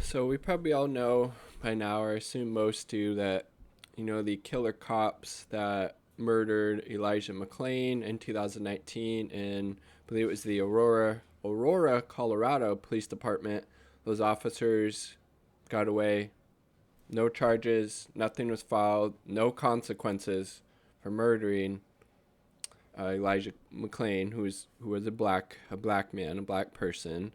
So we probably all know by now, or I assume most do, that the killer cops that murdered Elijah McClain in 2019 in, I believe it was the Aurora, Colorado Police Department. Those officers got away, no charges, nothing was filed, no consequences for murdering Elijah McClain, who was a black man, a black person.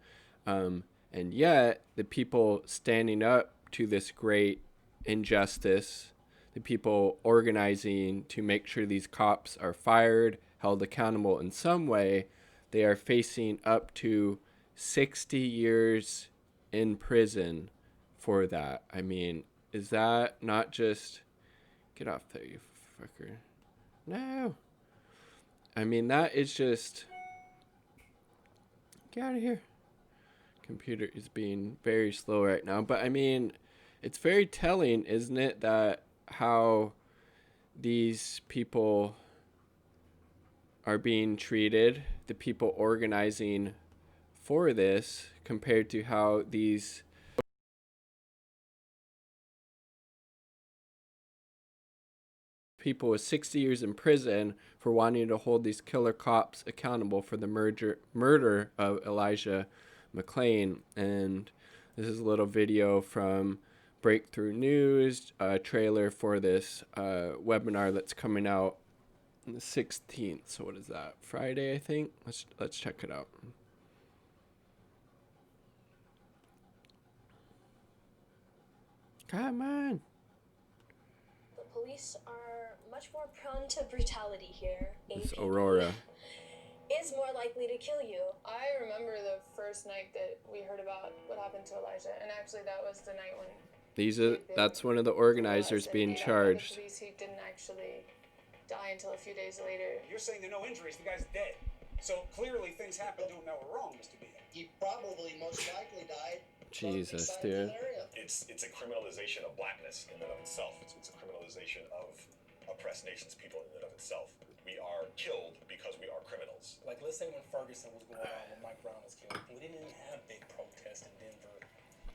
And yet, the people standing up to this great injustice, the people organizing to make sure these cops are fired, held accountable in some way, they are facing up to 60 years in prison for that. I mean, is that not just... Get off there, you fucker. No. I mean, that is just... Get out of here. Computer is being very slow right now, but I mean, it's very telling, isn't it, that how these people are being treated, the people organizing for this, compared to how these people with 60 years in prison for wanting to hold these killer cops accountable for the murder of Elijah McClain. And this is a little video from Breakthrough News, a trailer for this webinar that's coming out on the 16th. So what is that? Friday, I think. Let's check it out. Come on. The police are much more prone to brutality here. It's Aurora. Is more likely to kill you. I remember the first night that we heard about what happened to Elijah, and actually that was the night when that's one of the organizers being charged. The police, he didn't actually die until a few days later. You're saying there are no injuries, the guy's dead. So clearly things happened to him that were wrong, Mr. B. He probably most likely died. Jesus, dude. It's a criminalization of blackness in and of itself. It's a criminalization of oppressed nations, people in and of itself. We are killed because we are criminals. Like, let's say when Ferguson was going on, when Mike Brown was killed, we didn't even have big protests in Denver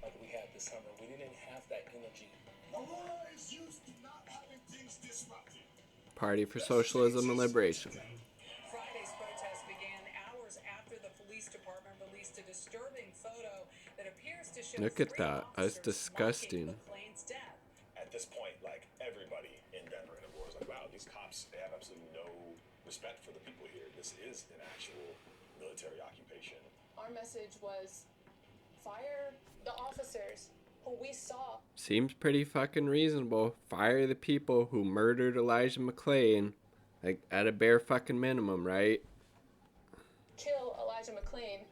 like we had this summer. We didn't have that energy. Aurora is used to not having things disrupted. Party for Socialism and Liberation. Friday's protest began hours after the police department released a disturbing photo that appears to show Look at that. That's disgusting. At this point, like, everybody in Denver and Aurora is like, wow, these cops, they have absolutely no respect for the people here. This is an actual military occupation. Our message was fire the officers who we saw. Seems pretty fucking reasonable. Fire the people who murdered Elijah McClain, like, at a bare fucking minimum, right? Kill Elijah McClain.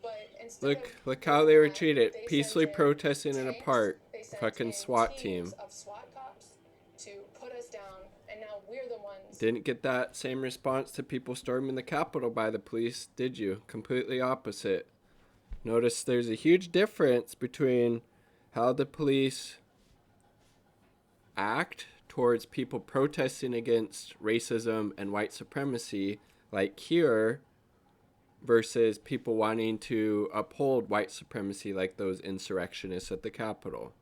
But instead Look how they were that, treated. they Peacefully sent in protesting in a tanks, park. they sent Fucking in SWAT teams team. of SWAT cops to put us down, and now we're the ones. Didn't get that same response to people storming the Capitol by the police, did you? Completely opposite. Notice there's a huge difference between how the police act towards people protesting against racism and white supremacy, like here, versus people wanting to uphold white supremacy, like those insurrectionists at the Capitol.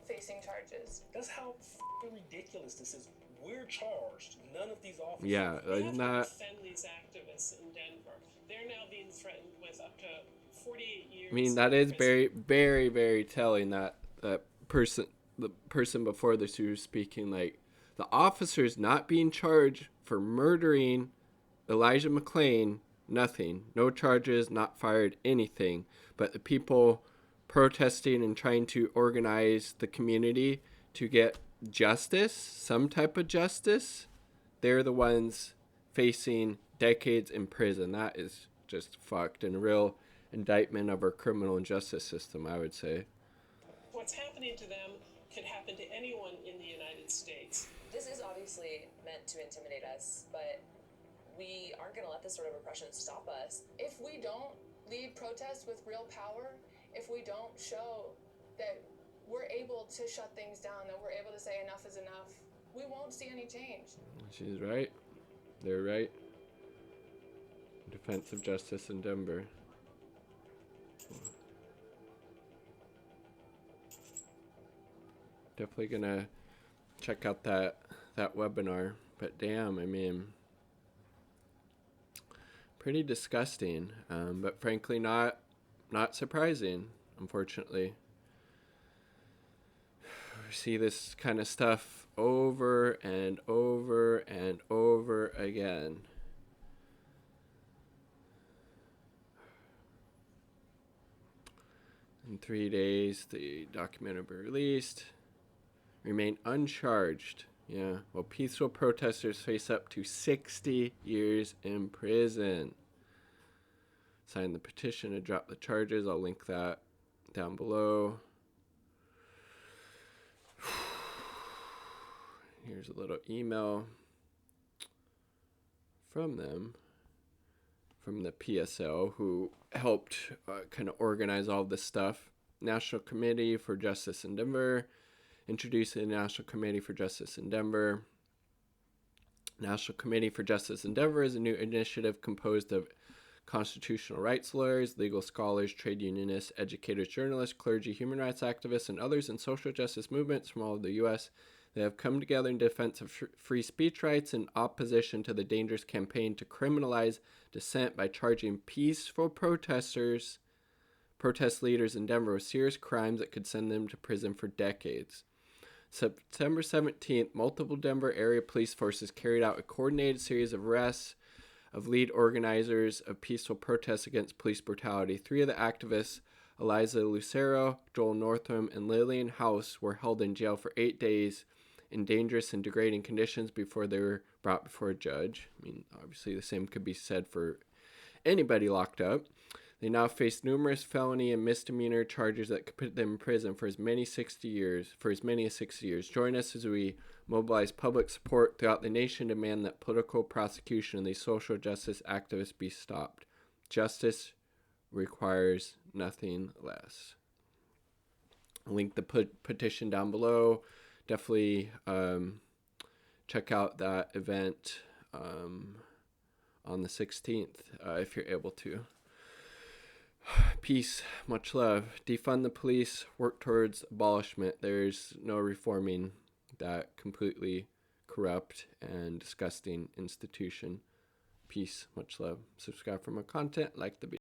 Facing charges. That's how ridiculous this is. We're charged. None of these officers. Yeah, isn't that... defend these activists in Denver. They're now being threatened with up to 48 years. I mean, that is very, very, very telling that the person before this who was speaking, like, the officers not being charged for murdering Elijah McClain, nothing, no charges, not fired, anything, but the people protesting and trying to organize the community to get justice, some type of justice, they're the ones facing decades in prison. That is just fucked and a real indictment of our criminal justice system, I would say. What's happening to them could happen to anyone in the United States. This is obviously meant to intimidate us, but we aren't going to let this sort of repression stop us. If we don't lead protests with real power, if we don't show that we're able to shut things down, that we're able to say enough is enough, we won't see any change. She's right. They're right. Defense of justice in Denver. definitely gonna check out that webinar. But damn, I mean, pretty disgusting. But frankly, not surprising. Unfortunately, we see this kind of stuff over and over and over again. In 3 days, the document will be released. Remain uncharged. Yeah, while peaceful protesters face up to 60 years in prison. Sign the petition to drop the charges. I'll link that down below. Here's a little email from them, from the PSL, who helped kind of organize all this stuff. National Committee for Justice in Denver. Introducing the National Committee for Justice in Denver. National Committee for Justice in Denver is a new initiative composed of constitutional rights lawyers, legal scholars, trade unionists, educators, journalists, clergy, human rights activists, and others in social justice movements from all over the U.S. They have come together in defense of free speech rights in opposition to the dangerous campaign to criminalize dissent by charging peaceful protest leaders in Denver with serious crimes that could send them to prison for decades. September 17th, multiple Denver area police forces carried out a coordinated series of arrests of lead organizers of peaceful protests against police brutality. 3 of the activists, Eliza Lucero, Joel Northam, and Lillian House, were held in jail for 8 days in dangerous and degrading conditions before they were brought before a judge. I mean, obviously the same could be said for anybody locked up. They now face numerous felony and misdemeanor charges that could put them in prison for as many as 60 years. Join us as we mobilize public support throughout the nation to demand that political prosecution of these social justice activists be stopped. Justice requires nothing less. I'll link the petition down below. Definitely check out that event on the 16th if you're able to. Peace, much love. Defund the police, work towards abolishment. There's no reforming that completely corrupt and disgusting institution. Peace, much love. Subscribe for more content, like the video.